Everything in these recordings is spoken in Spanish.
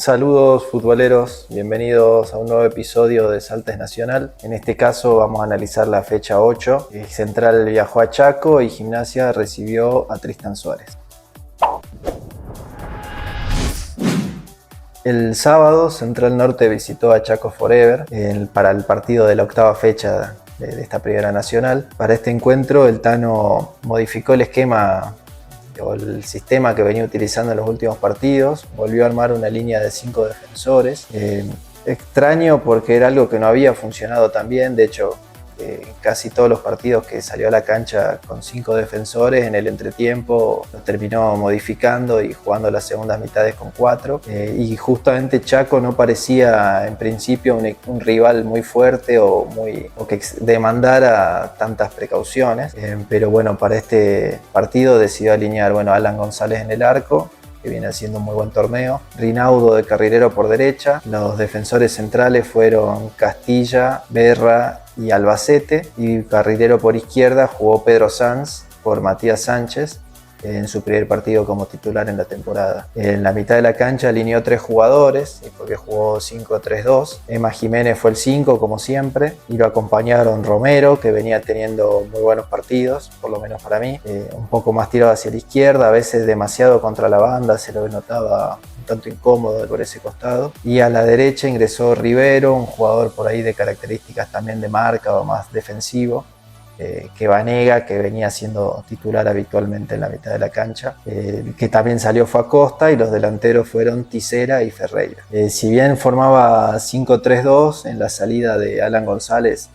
Saludos futboleros, bienvenidos a un nuevo episodio de Saltes Nacional. En este caso vamos a analizar la fecha 8. Central viajó a Chaco y Gimnasia recibió a Tristan Suárez. El sábado Central Norte visitó a Chaco Forever para el partido de la octava fecha de esta primera nacional. Para este encuentro el Tano modificó el esquema o el sistema que venía utilizando en los últimos partidos, volvió a armar una línea de 5 defensores. Extraño porque era algo que no había funcionado tan bien, de hecho casi todos los partidos que salió a la cancha con 5 defensores en el entretiempo los terminó modificando y jugando las segundas mitades con 4, y justamente Chaco no parecía en principio un rival muy fuerte o que demandara tantas precauciones, pero bueno, para este partido decidió alinear a Alan González en el arco, que viene haciendo un muy buen torneo, Rinaudo de carrilero por derecha, los defensores centrales fueron Castilla, Berra y Albacete, y carrilero por izquierda jugó Pedro Sanz por Matías Sánchez en su primer partido como titular en la temporada. En la mitad de la cancha alineó 3 jugadores, porque jugó 5-3-2. Emma Jiménez fue el 5 como siempre, y lo acompañaron Romero, que venía teniendo muy buenos partidos, por lo menos para mí, un poco más tirado hacia la izquierda, a veces demasiado contra la banda, se lo notaba un tanto incómodo por ese costado, y a la derecha ingresó Rivero, un jugador por ahí de características también de marca o más defensivo, que Vanega, que venía siendo titular habitualmente en la mitad de la cancha, que también salió fue Acosta, y los delanteros fueron Tisera y Ferreira. Si bien formaba 5-3-2, en la salida de Alan González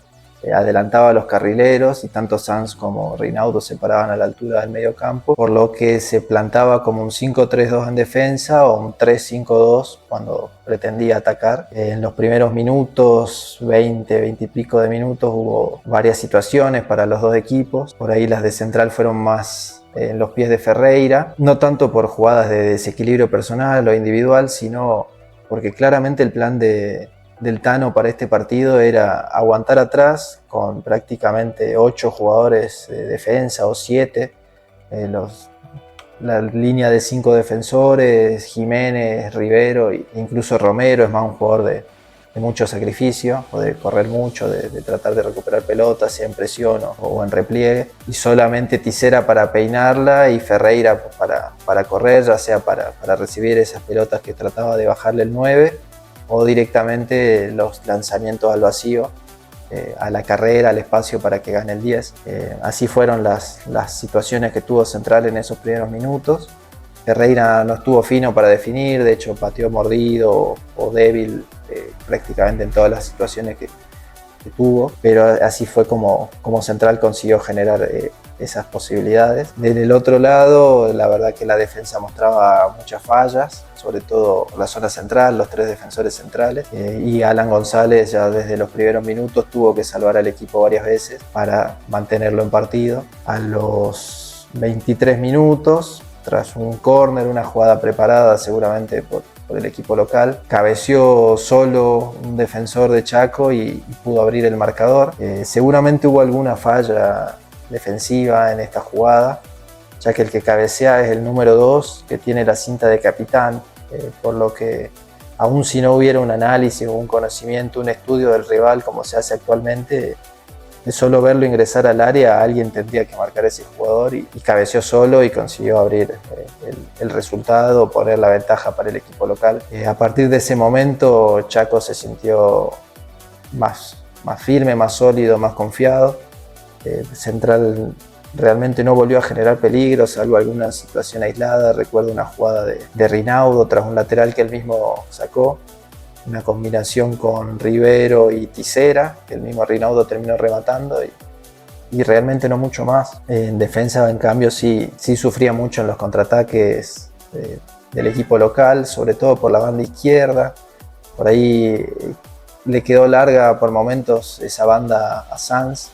adelantaba a los carrileros y tanto Sanz como Rinaudo se paraban a la altura del medio campo, por lo que se plantaba como un 5-3-2 en defensa o un 3-5-2 cuando pretendía atacar. En los primeros minutos, 20 y pico de minutos, hubo varias situaciones para los dos equipos. Por ahí las de Central fueron más en los pies de Ferreira, no tanto por jugadas de desequilibrio personal o individual, sino porque claramente el plan del Tano para este partido era aguantar atrás con prácticamente 8 jugadores de defensa o 7, la línea de 5 defensores, Jiménez, Rivero e incluso Romero es más un jugador de mucho sacrificio, o de correr mucho, de tratar de recuperar pelotas, sea en presión o en repliegue, y solamente Tisera para peinarla y Ferreira para correr, ya sea para recibir esas pelotas que trataba de bajarle el 9, o directamente los lanzamientos al vacío, a la carrera, al espacio para que gane el 10. Así fueron las situaciones que tuvo Central en esos primeros minutos. Ferreira no estuvo fino para definir, de hecho pateó mordido o débil prácticamente en todas las situaciones que tuvo, pero así fue como Central consiguió generar esas posibilidades. Desde el otro lado, la verdad que la defensa mostraba muchas fallas, sobre todo la zona central, los 3 defensores centrales, y Alan González ya desde los primeros minutos tuvo que salvar al equipo varias veces para mantenerlo en partido. A los 23 minutos, tras un córner, una jugada preparada seguramente por el equipo local, cabeció solo un defensor de Chaco y pudo abrir el marcador. Seguramente hubo alguna falla defensiva en esta jugada, ya que el que cabecea es el número 2, que tiene la cinta de capitán, por lo que aun si no hubiera un análisis o un conocimiento, un estudio del rival como se hace actualmente, de solo verlo ingresar al área, alguien tendría que marcar a ese jugador, y cabeceó solo y consiguió abrir el resultado, poner la ventaja para el equipo local. A partir de ese momento Chaco se sintió más firme, más sólido, más confiado. Central realmente no volvió a generar peligro, salvo alguna situación aislada. Recuerdo una jugada de Rinaudo tras un lateral que él mismo sacó, una combinación con Rivero y Tisera, que el mismo Rinaudo terminó rematando, y realmente no mucho más. En defensa, en cambio, sí sufría mucho en los contraataques del equipo local, sobre todo por la banda izquierda. Por ahí le quedó larga por momentos esa banda a Sanz,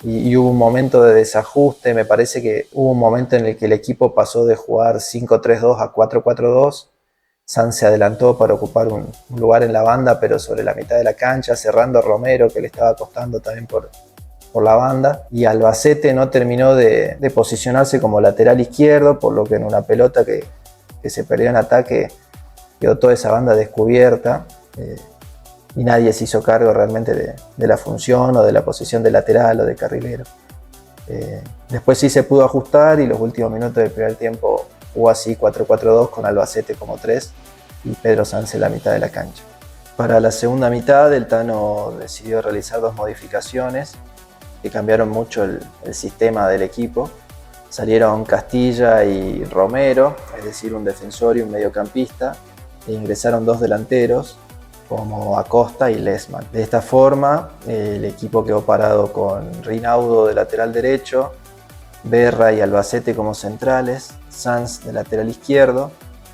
y hubo un momento de desajuste. Me parece que hubo un momento en el que el equipo pasó de jugar 5-3-2 a 4-4-2. Sanz se adelantó para ocupar un lugar en la banda, pero sobre la mitad de la cancha, cerrando a Romero, que le estaba costando también por la banda, y Albacete no terminó de posicionarse como lateral izquierdo, por lo que en una pelota que se perdió en ataque, quedó toda esa banda descubierta y nadie se hizo cargo realmente de la función o de la posición de lateral o de carrilero. Después sí se pudo ajustar y los últimos minutos del primer tiempo jugó así 4-4-2 con Albacete como 3 y Pedro Sanz en la mitad de la cancha. Para la segunda mitad el Tano decidió realizar 2 modificaciones que cambiaron mucho el sistema del equipo. Salieron Castilla y Romero, es decir, un defensor y un mediocampista, e ingresaron 2 delanteros como Acosta y Lesman. De esta forma, el equipo quedó parado con Rinaudo de lateral derecho, Berra y Albacete como centrales, Sanz de lateral izquierdo.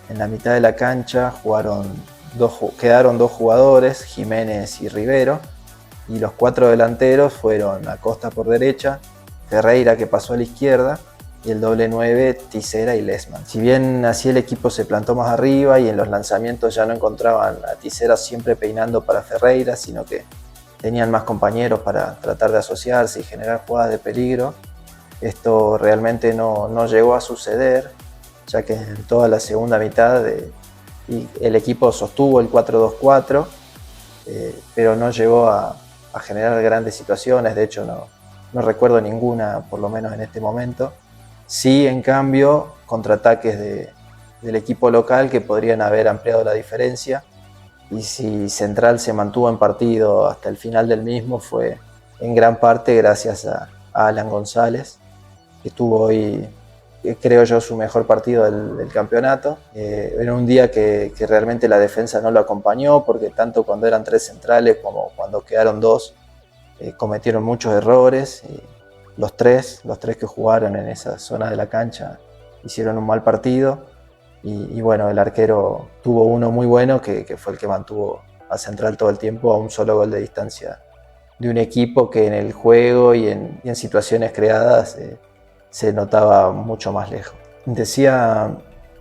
En la mitad de la cancha quedaron 2 jugadores, Jiménez y Rivero, y los 4 delanteros fueron Acosta por derecha, Ferreira que pasó a la izquierda, y el doble 9, Tisera y Lesman. Si bien así el equipo se plantó más arriba y en los lanzamientos ya no encontraban a Tisera siempre peinando para Ferreira, sino que tenían más compañeros para tratar de asociarse y generar jugadas de peligro, esto realmente no llegó a suceder, ya que en toda la segunda mitad el equipo sostuvo el 4-2-4, pero no llegó a generar grandes situaciones. De hecho no recuerdo ninguna, por lo menos en este momento. Sí, en cambio, contraataques del equipo local que podrían haber ampliado la diferencia, y si Central se mantuvo en partido hasta el final del mismo fue en gran parte gracias a Alan González, que tuvo hoy, creo yo, su mejor partido del campeonato. Era un día que realmente la defensa no lo acompañó, porque tanto cuando eran 3 centrales como cuando quedaron 2 cometieron muchos errores. Los tres que jugaron en esa zona de la cancha hicieron un mal partido y bueno, el arquero tuvo uno muy bueno que fue el que mantuvo a Central todo el tiempo a un solo gol de distancia de un equipo que en el juego y en situaciones creadas se notaba mucho más lejos. Decía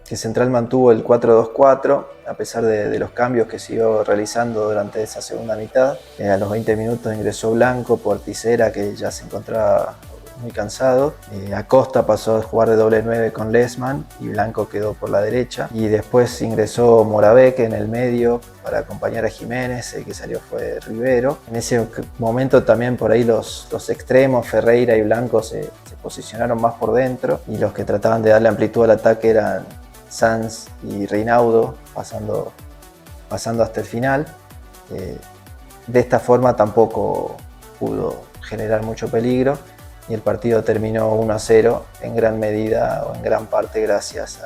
que Central mantuvo el 4-2-4 a pesar de los cambios que siguió realizando durante esa segunda mitad. A los 20 minutos ingresó Blanco por Tisera, que ya se encontraba muy cansado. Acosta pasó a jugar de doble 9 con Lesman y Blanco quedó por la derecha. Y después ingresó Moravec en el medio para acompañar a Jiménez, el que salió fue Rivero. En ese momento también por ahí los extremos, Ferreira y Blanco, se posicionaron más por dentro, y los que trataban de darle amplitud al ataque eran Sanz y Rinaudo, pasando hasta el final. De esta forma tampoco pudo generar mucho peligro y el partido terminó 1-0 en gran medida o en gran parte gracias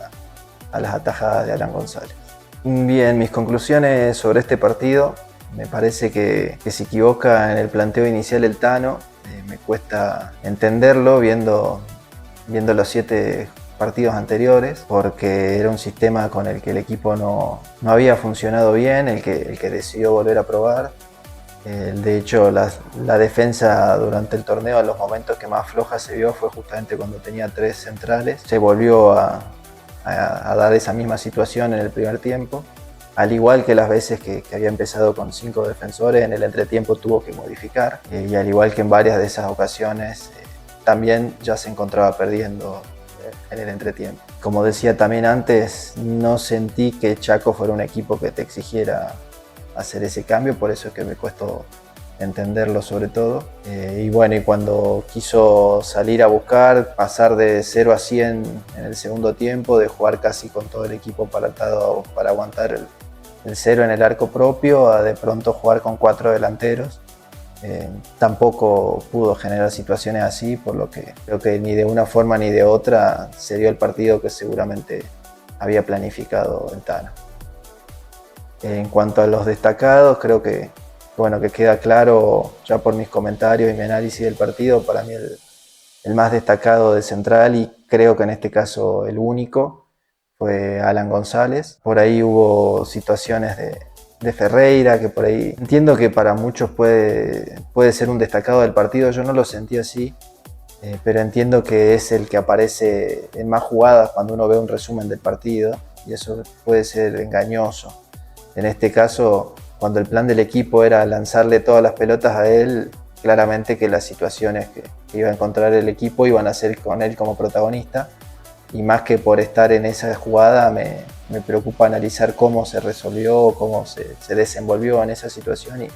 a las atajadas de Alan González. Bien, mis conclusiones sobre este partido: me parece que se equivoca en el planteo inicial el Tano. Me cuesta entenderlo viendo los 7 partidos anteriores, porque era un sistema con el que el equipo no había funcionado bien, el que decidió volver a probar. De hecho, la defensa durante el torneo, en los momentos que más floja se vio, fue justamente cuando tenía 3 centrales. Se volvió a dar esa misma situación en el primer tiempo, al igual que las veces que había empezado con 5 defensores. En el entretiempo tuvo que modificar, y al igual que en varias de esas ocasiones también ya se encontraba perdiendo en el entretiempo. Como decía también antes, no sentí que Chaco fuera un equipo que te exigiera hacer ese cambio, por eso es que me costó entenderlo sobre todo. Y bueno, y cuando quiso salir a buscar, pasar de 0 a 100 en el segundo tiempo, de jugar casi con todo el equipo paratado para aguantar el 0 en el arco propio, a de pronto jugar con 4 delanteros, tampoco pudo generar situaciones así, por lo que creo que ni de una forma ni de otra se dio el partido que seguramente había planificado el Tano. En cuanto a los destacados, creo que queda claro ya por mis comentarios y mi análisis del partido. Para mí el más destacado de Central, y creo que en este caso el único, fue Alan González. Por ahí hubo situaciones de Ferreira, que por ahí entiendo que para muchos puede ser un destacado del partido. Yo no lo sentí así, pero entiendo que es el que aparece en más jugadas cuando uno ve un resumen del partido, y eso puede ser engañoso. En este caso, cuando el plan del equipo era lanzarle todas las pelotas a él, claramente que las situaciones que iba a encontrar el equipo iban a ser con él como protagonista. y más que por estar en esa jugada me preocupa analizar cómo se resolvió, cómo se desenvolvió en esa situación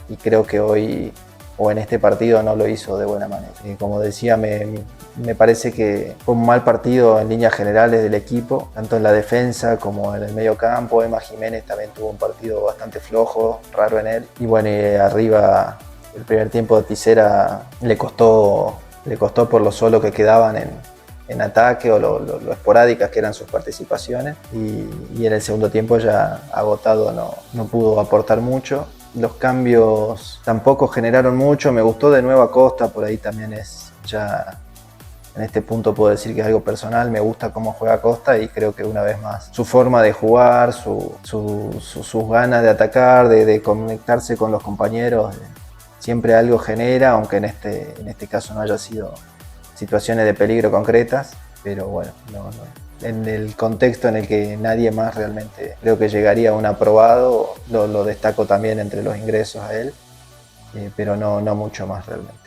y creo que hoy o en este partido no lo hizo de buena manera. Como decía, me parece que fue un mal partido en líneas generales del equipo, tanto en la defensa como en el medio campo. Emma Jiménez también tuvo un partido bastante flojo, raro en él. Y bueno, arriba el primer tiempo de Tisera le costó por lo solo que quedaban en ataque o lo esporádicas que eran sus participaciones. Y en el segundo tiempo ya agotado no pudo aportar mucho. Los cambios tampoco generaron mucho. Me gustó de nuevo Acosta, por ahí también es ya en este punto puedo decir que es algo personal. Me gusta cómo juega Acosta y creo que una vez más su forma de jugar, sus ganas de atacar, de conectarse con los compañeros, siempre algo genera, aunque en este caso no haya sido situaciones de peligro concretas, pero bueno, en el contexto en el que nadie más realmente creo que llegaría a un aprobado, lo destaco también entre los ingresos a él, pero no mucho más realmente.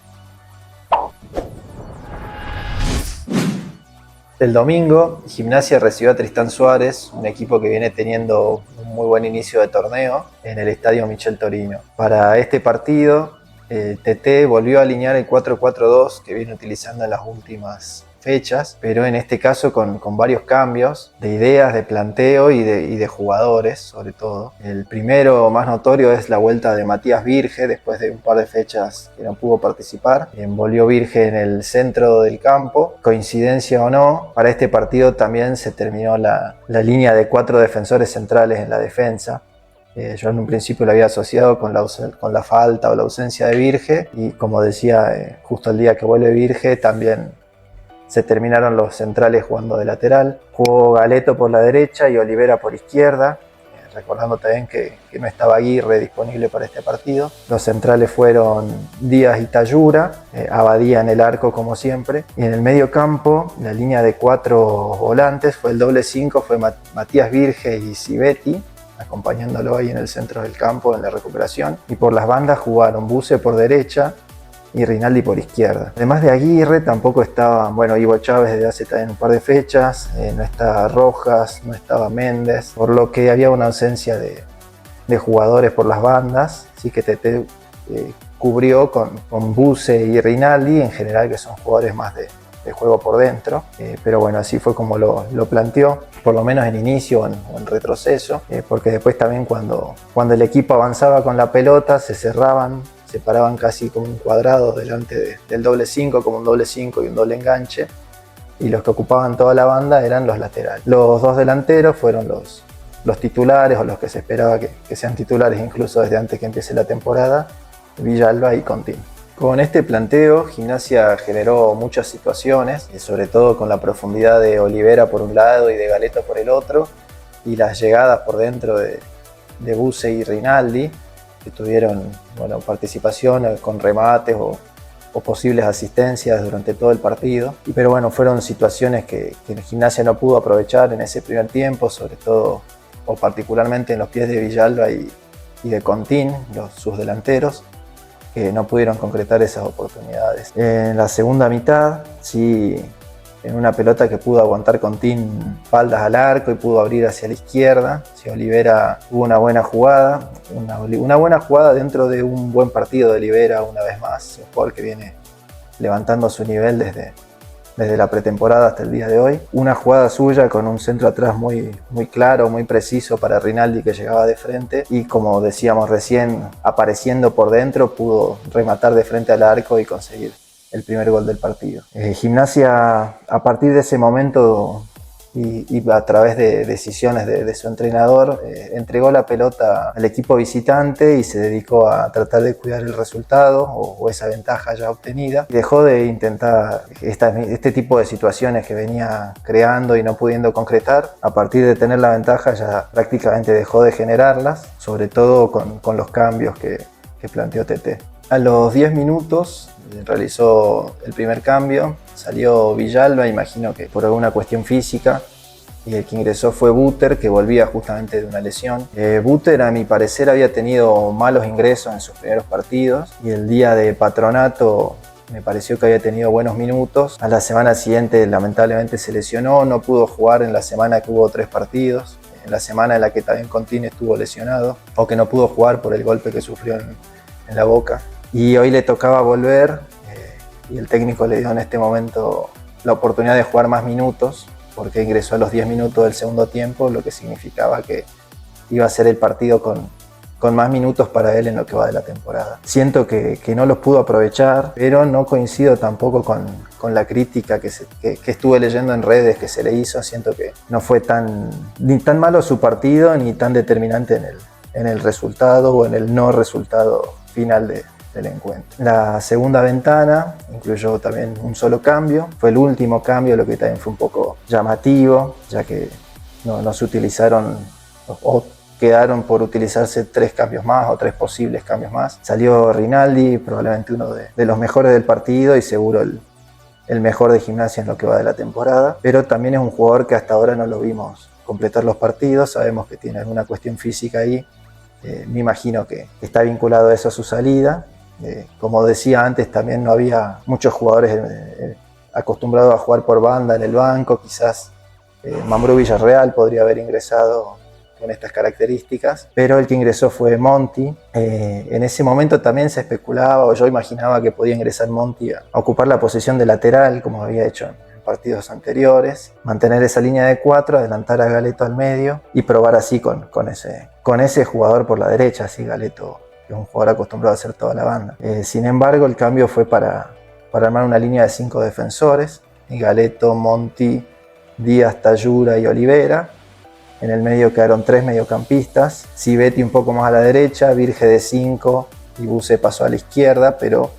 El domingo, Gimnasia recibió a Tristán Suárez, un equipo que viene teniendo un muy buen inicio de torneo en el estadio Michel Torino. Para este partido, TT volvió a alinear el 4-4-2 que viene utilizando en las últimas fechas, pero en este caso con varios cambios de ideas, de planteo y de jugadores sobre todo. El primero más notorio es la vuelta de Matías Virge después de un par de fechas que no pudo participar. Volvió Virge en el centro del campo, coincidencia o no, para este partido también se terminó la línea de 4 defensores centrales en la defensa. Yo en un principio lo había asociado con la falta o la ausencia de Virge y como decía, justo el día que vuelve Virge también se terminaron los centrales jugando de lateral. Jugó Galeto por la derecha y Olivera por izquierda, recordando también que no estaba Aguirre disponible para este partido. Los centrales fueron Díaz y Tayura, Abadía en el arco como siempre. Y en el medio campo, la línea de 4 volantes fue el doble 5, fue Matías Virge y Civetti, acompañándolo ahí en el centro del campo en la recuperación. Y por las bandas jugaron Buse por derecha y Rinaldi por izquierda. Además de Aguirre tampoco estaba, Ivo Chávez desde hace también un par de fechas, no estaba Rojas, no estaba Méndez, por lo que había una ausencia de jugadores por las bandas, así que TT cubrió con Buse y Rinaldi en general, que son jugadores más de juego por dentro, pero bueno, así fue como lo planteó, por lo menos en inicio o en retroceso, porque después también cuando el equipo avanzaba con la pelota se paraban casi como un cuadrado delante del doble 5, como un doble 5 y un doble enganche, y los que ocupaban toda la banda eran los laterales. Los dos delanteros fueron los titulares, o los que se esperaba que sean titulares incluso desde antes que empiece la temporada, Villalba y Contín. Con este planteo, Gimnasia generó muchas situaciones, sobre todo con la profundidad de Olivera por un lado y de Galeto por el otro, y las llegadas por dentro de Buse y Rinaldi, que tuvieron participación con remates o posibles asistencias durante todo el partido. Pero bueno, fueron situaciones que Gimnasia no pudo aprovechar en ese primer tiempo, sobre todo o particularmente en los pies de Villalba y de Contín, sus delanteros, que no pudieron concretar esas oportunidades. En la segunda mitad, sí, en una pelota que pudo aguantar Contín espaldas al arco y pudo abrir hacia la izquierda. Si Olivera tuvo una buena jugada, una buena jugada dentro de un buen partido de Olivera, una vez más, un jugador que viene levantando su nivel desde la pretemporada hasta el día de hoy. Una jugada suya con un centro atrás muy claro, muy preciso para Rinaldi, que llegaba de frente y, como decíamos recién, apareciendo por dentro, pudo rematar de frente al arco y conseguir el primer gol del partido. Gimnasia, a partir de ese momento y a través de decisiones de su entrenador, entregó la pelota al equipo visitante y se dedicó a tratar de cuidar el resultado o esa ventaja ya obtenida. Dejó de intentar este tipo de situaciones que venía creando y no pudiendo concretar. A partir de tener la ventaja ya prácticamente dejó de generarlas, sobre todo con los cambios que planteó TT. A los 10 minutos realizó el primer cambio, salió Villalba, imagino que por alguna cuestión física, y el que ingresó fue Buter, que volvía justamente de una lesión. Buter, a mi parecer, había tenido malos ingresos en sus primeros partidos, y el día de Patronato me pareció que había tenido buenos minutos. A la semana siguiente lamentablemente se lesionó, no pudo jugar en la semana que hubo 3 partidos, en la semana en la que también Contini estuvo lesionado, o que no pudo jugar por el golpe que sufrió en la boca. Y hoy le tocaba volver y el técnico le dio en este momento la oportunidad de jugar más minutos, porque ingresó a los 10 minutos del segundo tiempo, lo que significaba que iba a ser el partido con más minutos para él en lo que va de la temporada. Siento que no los pudo aprovechar, pero no coincido tampoco con la crítica que estuve leyendo en redes que se le hizo. Siento que no fue ni tan malo su partido ni tan determinante en el resultado o en el no resultado final del encuentro. La segunda ventana incluyó también un solo cambio, fue el último cambio, lo que también fue un poco llamativo, ya que no se utilizaron o quedaron por utilizarse 3 cambios más o 3 posibles cambios más. Salió Rinaldi, probablemente uno de los mejores del partido y seguro el mejor de Gimnasia en lo que va de la temporada, pero también es un jugador que hasta ahora no lo vimos completar los partidos, sabemos que tiene alguna cuestión física ahí, me imagino que está vinculado a eso a su salida. Como decía antes, también no había muchos jugadores acostumbrados a jugar por banda en el banco, quizás Mambrú Villarreal podría haber ingresado con estas características, pero el que ingresó fue Monti. En ese momento también se especulaba, o yo imaginaba que podía ingresar Monti a ocupar la posición de lateral, como había hecho en partidos anteriores, mantener esa línea de 4, adelantar a Galeto al medio y probar así con ese jugador por la derecha, así Galeto, que es un jugador acostumbrado a hacer toda la banda. Sin embargo, el cambio fue para armar una línea de 5 defensores, Galeto, Monti, Díaz, Tayura y Olivera. En el medio quedaron 3 mediocampistas, Civetti un poco más a la derecha, Virge de 5 y Buse pasó a la izquierda, pero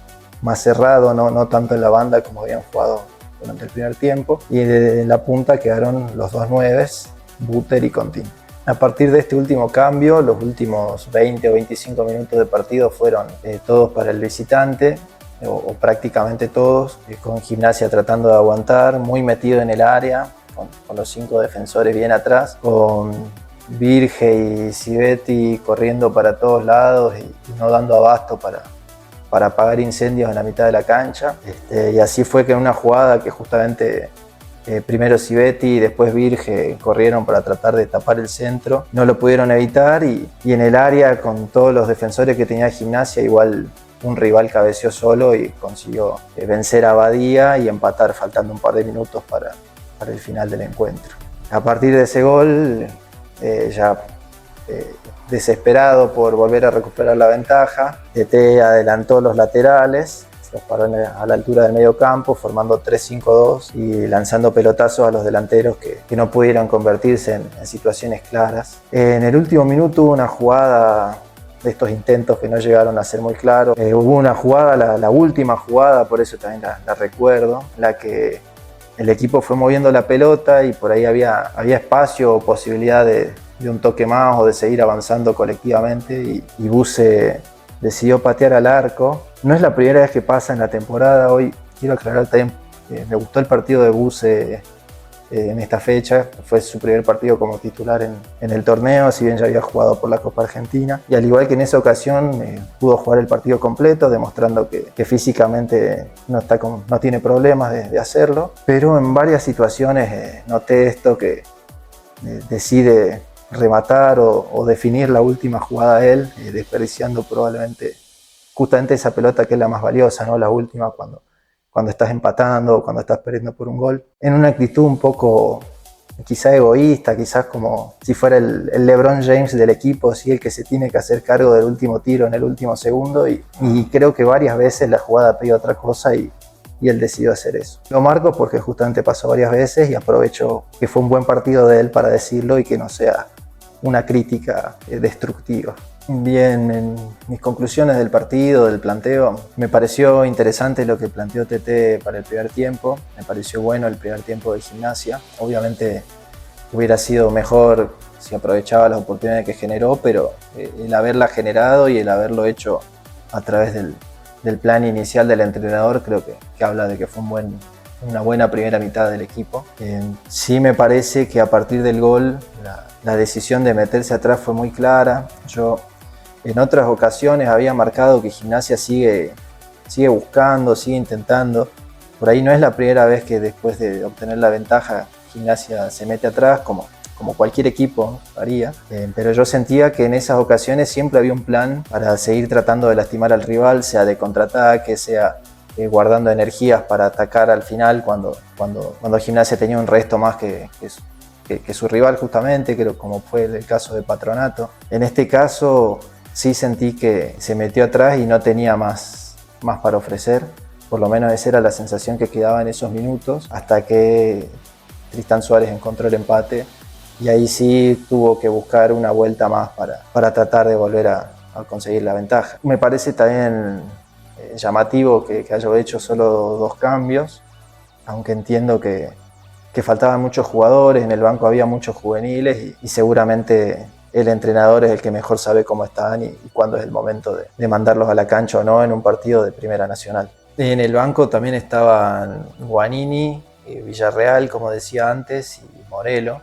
más cerrado, no tanto en la banda como habían jugado durante el primer tiempo. Y en la punta quedaron los 2 9s, Buter y Contini. A partir de este último cambio, los últimos 20 o 25 minutos de partido fueron todos para el visitante, o prácticamente todos, con Gimnasia tratando de aguantar, muy metido en el área, con los 5 defensores bien atrás, con Virge y Civetti corriendo para todos lados y no dando abasto para apagar incendios en la mitad de la cancha. Y así fue que en una jugada que justamente primero Civetti y después Virge corrieron para tratar de tapar el centro, no lo pudieron evitar y en el área, con todos los defensores que tenía Gimnasia, igual un rival cabeceó solo y consiguió vencer a Badía y empatar faltando un par de minutos para el final del encuentro. A partir de ese gol, desesperado por volver a recuperar la ventaja, TT adelantó los laterales, los paró a la altura del medio campo, formando 3-5-2 y lanzando pelotazos a los delanteros que no pudieron convertirse en situaciones claras. En el último minuto hubo una jugada de estos intentos que no llegaron a ser muy claros. Hubo una jugada, la última jugada, por eso también la recuerdo, la que el equipo fue moviendo la pelota y por ahí había espacio o posibilidad de un toque más o de seguir avanzando colectivamente y Buse decidió patear al arco. No es la primera vez que pasa en la temporada. Hoy quiero aclarar también que me gustó el partido de Buse en esta fecha. Fue su primer partido como titular en el torneo, si bien ya había jugado por la Copa Argentina. Y al igual que en esa ocasión, pudo jugar el partido completo, demostrando que físicamente no tiene problemas de hacerlo. Pero en varias situaciones noté esto, que decide rematar o definir la última jugada él, desperdiciando probablemente justamente esa pelota que es la más valiosa, ¿no? La última, cuando estás empatando o cuando estás perdiendo por un gol, en una actitud un poco quizá egoísta, quizás como si fuera el LeBron James del equipo, ¿sí? El que se tiene que hacer cargo del último tiro en el último segundo, y creo que varias veces la jugada pidió otra cosa y él decidió hacer eso. Lo marco porque justamente pasó varias veces y aprovecho que fue un buen partido de él para decirlo y que no sea una crítica destructiva. Bien, en mis conclusiones del partido, del planteo, me pareció interesante lo que planteó TT para el primer tiempo. Me pareció bueno el primer tiempo de Gimnasia. Obviamente hubiera sido mejor si aprovechaba las oportunidades que generó, pero el haberla generado y el haberlo hecho a través del plan inicial del entrenador, creo que habla de que fue una buena primera mitad del equipo. Sí me parece que a partir del gol la decisión de meterse atrás fue muy clara. Yo en otras ocasiones había marcado que Gimnasia sigue sigue buscando, sigue intentando. Por ahí no es la primera vez que después de obtener la ventaja Gimnasia se mete atrás, como cualquier equipo haría, pero yo sentía que en esas ocasiones siempre había un plan para seguir tratando de lastimar al rival, sea de contraataque, sea guardando energías para atacar al final cuando Gimnasia tenía un resto más que su rival justamente, como fue el caso de Patronato. En este caso sí sentí que se metió atrás y no tenía más para ofrecer, por lo menos esa era la sensación que quedaba en esos minutos, hasta que Tristán Suárez encontró el empate y ahí sí tuvo que buscar una vuelta más para tratar de volver a conseguir la ventaja. Me parece también llamativo que haya hecho solo 2 cambios, aunque entiendo que faltaban muchos jugadores, en el banco había muchos juveniles y seguramente el entrenador es el que mejor sabe cómo están y cuándo es el momento de mandarlos a la cancha o no en un partido de Primera Nacional. En el banco también estaban Guanini, Villarreal, como decía antes, y Morelo.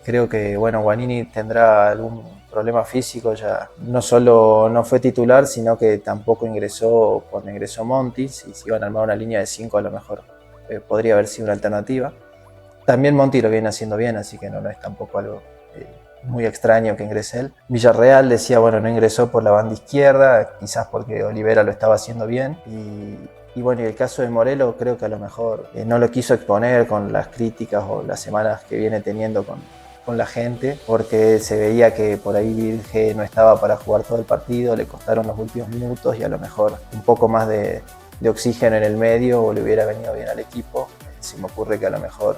Creo que Guanini tendrá algún problema físico, ya no solo no fue titular, sino que tampoco ingresó cuando ingresó Monti. Si iban a armar una línea de 5 a lo mejor podría haber sido una alternativa. También Monti lo viene haciendo bien, así que no es tampoco algo muy extraño que ingrese él. Villarreal decía, no ingresó por la banda izquierda, quizás porque Olivera lo estaba haciendo bien. Y el caso de Morelo creo que a lo mejor no lo quiso exponer con las críticas o las semanas que viene teniendo con la gente, porque se veía que por ahí Virge no estaba para jugar todo el partido, le costaron los últimos minutos y a lo mejor un poco más de oxígeno en el medio o le hubiera venido bien al equipo. Se me ocurre que a lo mejor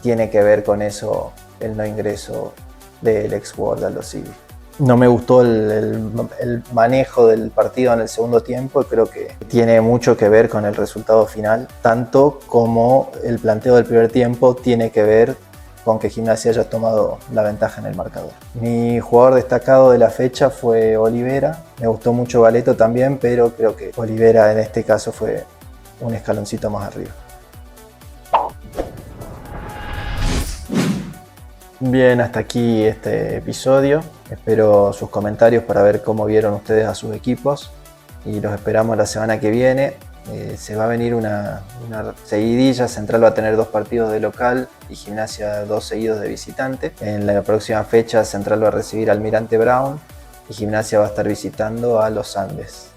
tiene que ver con eso el no ingreso del ex-jugador de Aldo Civi. No me gustó el manejo del partido en el segundo tiempo y creo que tiene mucho que ver con el resultado final, tanto como el planteo del primer tiempo tiene que ver con que Gimnasia haya tomado la ventaja en el marcador. Mi jugador destacado de la fecha fue Olivera, me gustó mucho Galeto también, pero creo que Olivera en este caso fue un escaloncito más arriba. Bien, hasta aquí este episodio. Espero sus comentarios para ver cómo vieron ustedes a sus equipos y los esperamos la semana que viene. Se va a venir una seguidilla. Central va a tener 2 partidos de local y Gimnasia 2 seguidos de visitante. En la próxima fecha Central va a recibir al Almirante Brown y Gimnasia va a estar visitando a Los Andes.